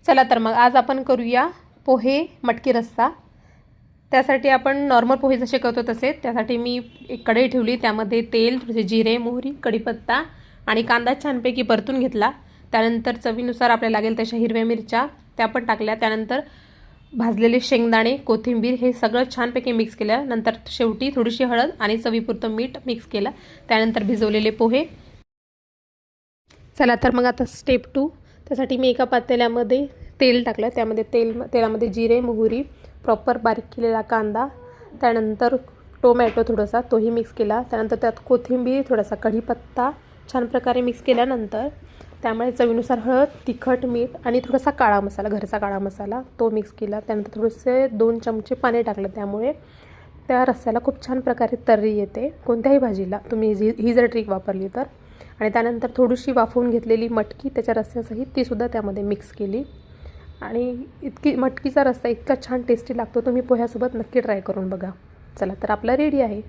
चला तर मग आज आपण करूया पोहे मटकी रस्सा। त्यासाठी आपण नॉर्मल पोहे जसे करतो तसे, त्यासाठी मी एक कढई ठेवली, त्यामध्ये तेल, थोडेसे जिरे, मोहरी, कढीपत्ता आणि कांदा छानपैकी परतून घेतला। त्यानंतर चवीनुसार आपल्याला लागेल तशा हिरव्या मिरच्या त्या पण टाकल्या। त्यानंतर भाजलेले शेंगदाणे, कोथिंबीर हे सगळं छानपैकी मिक्स केलं। नंतर शेवटी थोडीशी हळद आणि चवीपुरतं मीठ मिक्स केलं। त्यानंतर भिजवलेले पोहे। चला तर मग आता स्टेप 2, त्यासाठी मी एका पातेल्यामध्ये तेल टाकलं, त्यामध्ये तेलामध्ये जिरे, मोहरी, प्रॉपर बारीक केलेला कांदा, त्यानंतर टोमॅटो थोडासा तोही मिक्स केला। त्यानंतर त्यात कोथिंबीर, थोडासा कढीपत्ता छान प्रकारे मिक्स केल्यानंतर त्यामुळे चवीनुसार हळद, तिखट, मीठ आणि थोडासा काळा मसाला, घरचा काळा मसाला तो मिक्स केला। त्यानंतर थोडेसे 2 चमचे पाणी टाकलं, त्यामुळे त्या रस्स्याला खूप छान प्रकारे तर्री येते कोणत्याही भाजीला तुम्ही ही जर ट्रिक वापरली तर। आणि त्यानंतर थोडीशी वाफवून घेतलेली मटकी त्याच्या रस्स्यासहित तीसुद्धा त्यामध्ये मिक्स केली। आणि मटकीचा रस्सा इतका छान टेस्टी लागतो, तुम्ही पोह्यासोबत नक्की ट्राय करून बघा। चला तर आपला रेडी आहे।